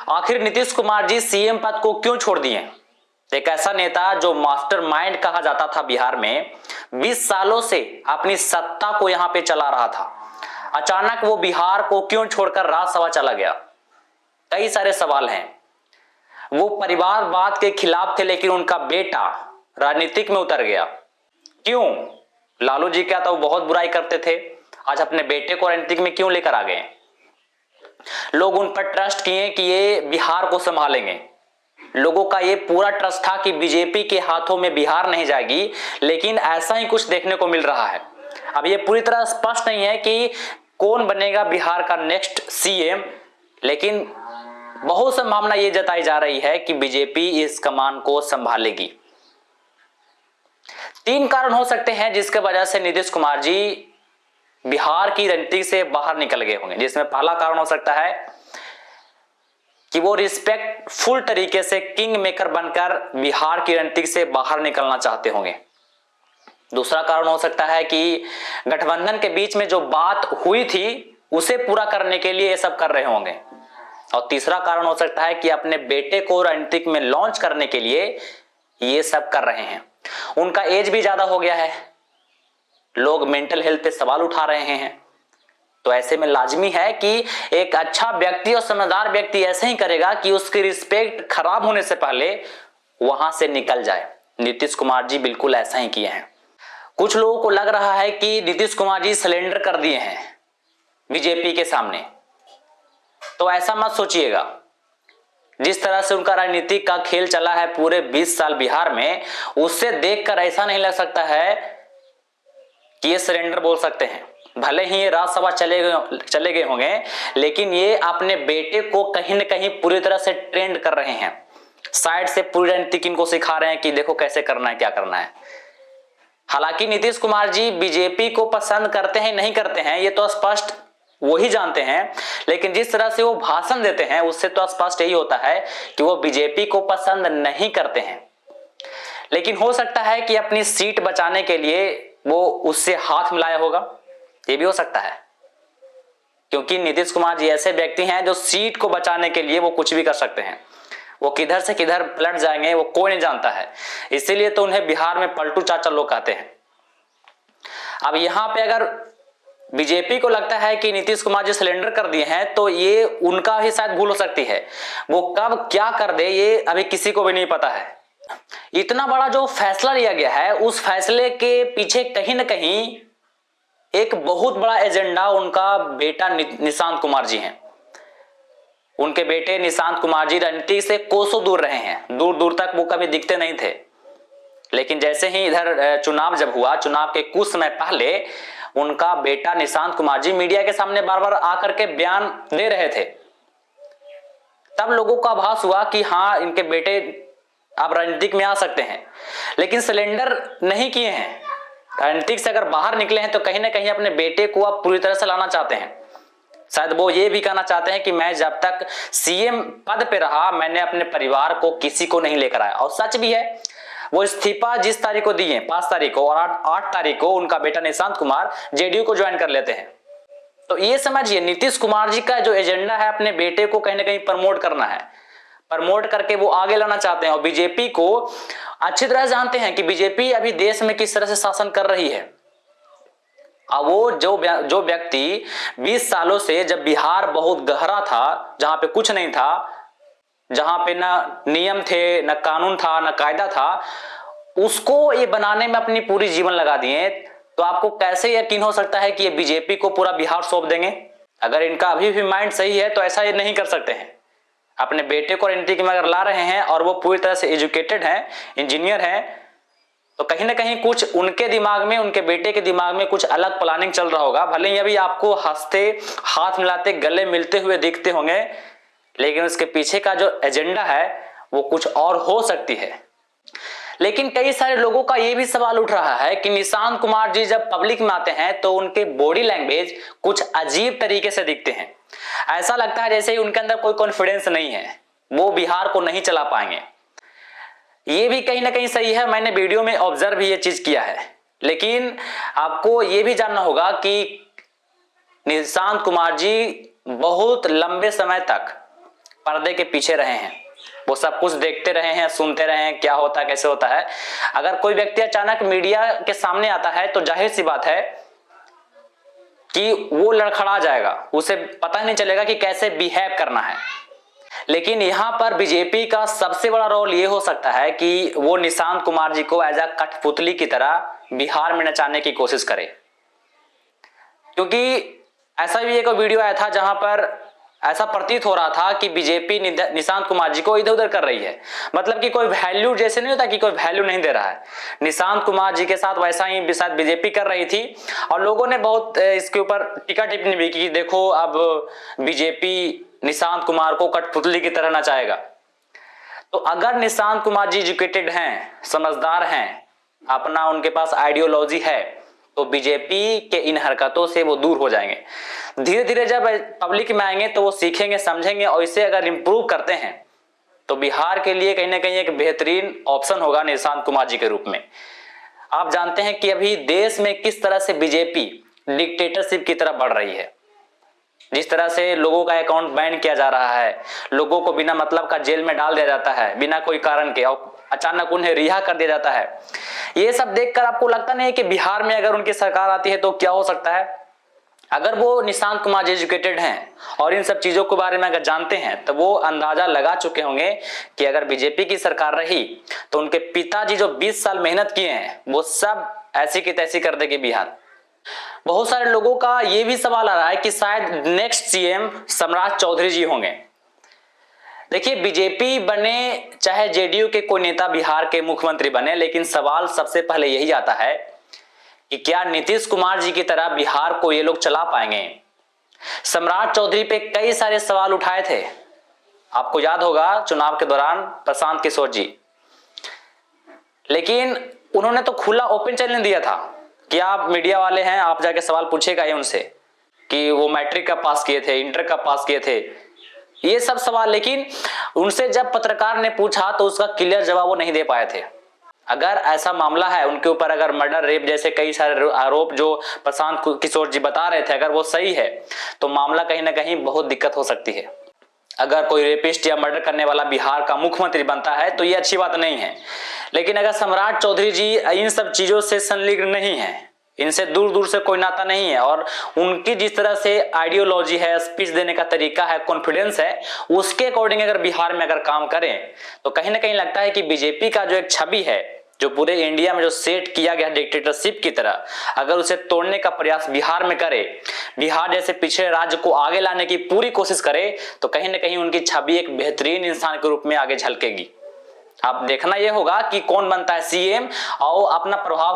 आखिर नीतीश कुमार जी सीएम पद को क्यों छोड़ दिए? एक ऐसा नेता जो मास्टरमाइंड कहा जाता था बिहार में, 20 सालों से अपनी सत्ता को यहां पे चला रहा था, अचानक वो बिहार को क्यों छोड़कर राज्यसभा चला गया? कई सारे सवाल हैं। वो परिवारवाद के खिलाफ थे, लेकिन उनका बेटा राजनीतिक में उतर गया। क्यों? लालू जी क्या तो बहुत बुराई करते थे, आज अपने बेटे को राजनीतिक में क्यों लेकर आ गए? लोग उन पर ट्रस्ट किए कि ये बिहार को संभालेंगे। लोगों का ये पूरा ट्रस्ट था कि बीजेपी के हाथों में बिहार नहीं जाएगी, लेकिन ऐसा ही कुछ देखने को मिल रहा है। अब ये पूरी तरह स्पष्ट नहीं है कि कौन बनेगा बिहार का नेक्स्ट सीएम, लेकिन बहुत संभावना ये जताई जा रही है कि बीजेपी इस कमान को संभालेगी। 3 कारण हो सकते हैं जिसके वजह से नीतीश कुमार जी बिहार की राजनीति से बाहर निकल गए होंगे। जिसमें पहला कारण हो सकता है कि वो रिस्पेक्टफुल तरीके से किंग मेकर बनकर बिहार की राजनीति से बाहर निकलना चाहते होंगे। दूसरा कारण हो सकता है कि गठबंधन के बीच में जो बात हुई थी उसे पूरा करने के लिए ये सब कर रहे होंगे। और तीसरा कारण हो सकता है कि अपने बेटे को राजनीतिक में लॉन्च करने के लिए ये सब कर रहे हैं। उनका एज भी ज्यादा हो गया है, लोग मेंटल हेल्थ पे सवाल उठा रहे हैं, तो ऐसे में लाजमी है कि एक अच्छा व्यक्ति और समझदार व्यक्ति ऐसे ही करेगा कि उसकी रिस्पेक्ट खराब होने से पहले वहां से निकल जाए। नीतीश कुमार जी बिल्कुल ऐसा ही किए हैं। कुछ लोगों को लग रहा है कि नीतीश कुमार जी सरेंडर कर दिए हैं बीजेपी के सामने, तो ऐसा मत सोचिएगा। जिस तरह से उनका राजनीतिक का खेल चला है पूरे 20 साल बिहार में, उससे देखकर ऐसा नहीं लग सकता है कि ये सरेंडर बोल सकते हैं। भले ही ये राज्यसभा चले गए होंगे, लेकिन ये अपने बेटे को कहीं न कहीं पूरी तरह से ट्रेंड कर रहे हैं। साइड से पूरी राजनीतिक इनको सिखा रहे हैं कि देखो कैसे करना है, क्या करना है। हालांकि नीतीश कुमार जी बीजेपी को पसंद करते हैं नहीं करते हैं ये तो स्पष्ट वो ही जानते हैं, लेकिन जिस तरह से वो भाषण देते हैं उससे तो स्पष्ट यही होता है कि वो बीजेपी को पसंद नहीं करते हैं। लेकिन हो सकता है कि अपनी सीट बचाने के लिए वो उससे हाथ मिलाया होगा, ये भी हो सकता है, क्योंकि नीतीश कुमार जी ऐसे व्यक्ति हैं जो सीट को बचाने के लिए वो कुछ भी कर सकते हैं। वो किधर से किधर पलट जाएंगे वो कोई नहीं जानता है, इसीलिए तो उन्हें बिहार में पलटू चाचा लोग कहते हैं। अब यहां पे अगर बीजेपी को लगता है कि नीतीश कुमार जी सिलेंडर कर दिए हैं, तो ये उनका ही शायद भूल हो सकती है। वो कब क्या कर दे ये अभी किसी को भी नहीं पता है। इतना बड़ा जो फैसला लिया गया है, उस फैसले के पीछे कहीं ना कहीं एक बहुत बड़ा एजेंडा उनका बेटा निशांत कुमार जी हैं। उनके बेटे निशांत कुमार जी राजनीति से कोसों दूर रहे हैं, दूर दूर तक वो कभी दिखते नहीं थे। लेकिन जैसे ही इधर चुनाव जब हुआ, चुनाव के कुछ समय पहले उनका बेटा निशांत कुमार जी मीडिया के सामने बार बार आकर के बयान दे रहे थे। तब लोगों का आभास हुआ कि हाँ, इनके बेटे अब राजनीतिक में आ सकते हैं, लेकिन सिलेंडर नहीं किए हैं। राजनीतिक से अगर बाहर निकले हैं तो कहीं ना कहीं अपने बेटे को अब पूरी तरह से लाना चाहते हैं। शायद वो ये भी कहना चाहते हैं कि मैं जब तक सीएम पद पे रहा मैंने अपने परिवार को किसी को नहीं लेकर आया। और सच भी है, वो इस्तीफा जिस तारीख को दिए 5 तारीख को और 8 तारीख को उनका बेटा निशांत कुमार जेडीयू को ज्वाइन कर लेते हैं। तो ये समझिए नीतीश कुमार जी का जो एजेंडा है अपने बेटे को कहीं ना कहीं प्रमोट करना है, प्रमोट करके वो आगे लाना चाहते हैं। और बीजेपी को अच्छी तरह जानते हैं कि बीजेपी अभी देश में किस तरह से शासन कर रही है। अब वो जो व्यक्ति 20 सालों से, जब बिहार बहुत गहरा था, जहां पे कुछ नहीं था, जहां पे ना नियम थे, ना कानून था, ना कायदा था, उसको ये बनाने में अपनी पूरी जीवन लगा दिए, तो आपको कैसे यकीन हो सकता है कि ये बीजेपी को पूरा बिहार सौंप देंगे? अगर इनका अभी भी माइंड सही है तो ऐसा ये नहीं कर सकते हैं। अपने बेटे को राजनीति में अगर ला रहे हैं और वो पूरी तरह से एजुकेटेड हैं, इंजीनियर हैं, तो कहीं ना कहीं कुछ उनके दिमाग में, उनके बेटे के दिमाग में कुछ अलग प्लानिंग चल रहा होगा। भले ही अभी आपको हंसते, हाथ मिलाते, गले मिलते हुए दिखते होंगे, लेकिन उसके पीछे का जो एजेंडा है वो कुछ और हो सकती है। लेकिन कई सारे लोगों का ये भी सवाल उठ रहा है कि निशांत कुमार जी जब पब्लिक में आते हैं तो उनके बॉडी लैंग्वेज कुछ अजीब तरीके से दिखते हैं। ऐसा लगता है जैसे ही उनके अंदर कोई कॉन्फिडेंस नहीं है, वो बिहार को नहीं चला पाएंगे। ये भी कहीं ना कहीं सही है, मैंने वीडियो में ऑब्जर्व भी ये चीज किया है। लेकिन आपको ये भी जानना होगा कि निशांत कुमार जी बहुत लंबे समय तक पर्दे के पीछे रहे हैं, वो सब कुछ देखते रहे हैं, सुनते रहे हैं क्या होता है कैसे होता है। अगर कोई व्यक्ति अचानक मीडिया के सामने आता है तो जाहिर सी बात है कि वो लड़खड़ा जाएगा, उसे पता ही नहीं चलेगा कि कैसे बिहेव करना है। लेकिन यहां पर बीजेपी का सबसे बड़ा रोल ये हो सकता है कि वो निशांत कुमार जी को एज अ कठपुतली की तरह बिहार में नचाने की कोशिश करे, क्योंकि ऐसा भी एक वीडियो आया था जहां पर ऐसा प्रतीत हो रहा था कि बीजेपी निशांत कुमार जी को इधर उधर कर रही है, मतलब कि कोई वैल्यू, जैसे नहीं होता कि कोई वैल्यू नहीं दे रहा है। निशांत कुमार जी के साथ वैसा ही शायद बीजेपी कर रही थी और लोगों ने बहुत इसके ऊपर टीका टिप्पणी भी की, देखो अब बीजेपी निशांत कुमार को कठपुतली की तरह नचाएगा। तो अगर निशांत कुमार जी एजुकेटेड हैं, समझदार हैं, अपना उनके पास आइडियोलॉजी है, तो बीजेपी के इन हरकतों से वो दूर हो जाएंगे। धीरे धीरे जब पब्लिक में आएंगे तो वो सीखेंगे, समझेंगे और इसे अगर इंप्रूव करते हैं तो बिहार के लिए कहीं ना कहीं एक बेहतरीन ऑप्शन होगा निशांत कुमार जी के रूप में। आप जानते हैं कि अभी देश में किस तरह से बीजेपी डिक्टेटरशिप की तरफ बढ़ रही है, जिस तरह से लोगों का अकाउंट बैन किया जा रहा है, लोगों को बिना मतलब का जेल में डाल दिया जाता है बिना कोई कारण के, और अचानक उन्हें रिहा कर दिया जाता है। ये सब देखकर आपको लगता नहीं है कि बिहार में अगर उनकी सरकार आती है तो क्या हो सकता है? अगर वो निशांत कुमार जी एजुकेटेड हैं और इन सब चीजों के बारे में अगर जानते हैं तो वो अंदाजा लगा चुके होंगे कि अगर बीजेपी की सरकार रही तो उनके पिताजी जो 20 साल मेहनत किए हैं वो सब ऐसी की तैसी कर देगी बिहार। बहुत सारे लोगों का ये भी सवाल आ रहा है कि शायद नेक्स्ट सीएम सम्राट चौधरी जी होंगे। देखिए, बीजेपी बने चाहे जेडीयू के कोई नेता बिहार के मुख्यमंत्री बने, लेकिन सवाल सबसे पहले यही आता है कि क्या नीतीश कुमार जी की तरह बिहार को ये लोग चला पाएंगे? सम्राट चौधरी पे कई सारे सवाल उठाए थे, आपको याद होगा चुनाव के दौरान प्रशांत किशोर जी, लेकिन उन्होंने तो खुला ओपन चैलेंज दिया था कि आप मीडिया वाले हैं, आप जाके सवाल पूछेगा ये उनसे कि वो मैट्रिक कब पास किए थे, इंटर कब पास किए थे, ये सब सवाल। लेकिन उनसे जब पत्रकार ने पूछा तो उसका क्लियर जवाब वो नहीं दे पाए थे। अगर ऐसा मामला है उनके ऊपर, अगर मर्डर, रेप जैसे कई सारे आरोप जो प्रशांत किशोर जी बता रहे थे, अगर वो सही है तो मामला कहीं ना कहीं बहुत दिक्कत हो सकती है। अगर कोई रेपिस्ट या मर्डर करने वाला बिहार का मुख्यमंत्री बनता है तो ये अच्छी बात नहीं है। लेकिन अगर सम्राट चौधरी जी इन सब चीजों से संलिग्न नहीं है, इनसे दूर दूर से कोई नाता नहीं है, और उनकी जिस तरह से आइडियोलॉजी है, स्पीच देने का तरीका है, कॉन्फिडेंस है, उसके अकॉर्डिंग अगर बिहार में अगर काम करें तो कहीं ना कहीं लगता है कि बीजेपी का जो एक छवि है, जो पूरे इंडिया में जो सेट किया गया डिक्टेटरशिप की तरह, अगर उसे तोड़ने का प्रयास बिहार में करे, बिहार जैसे पिछड़े राज्य को आगे लाने की पूरी कोशिश करे, तो कहीं ना कहीं उनकी छवि एक बेहतरीन इंसान के रूप में आगे झलकेगी। अब देखना यह होगा कि कौन बनता है सीएम और अपना प्रभाव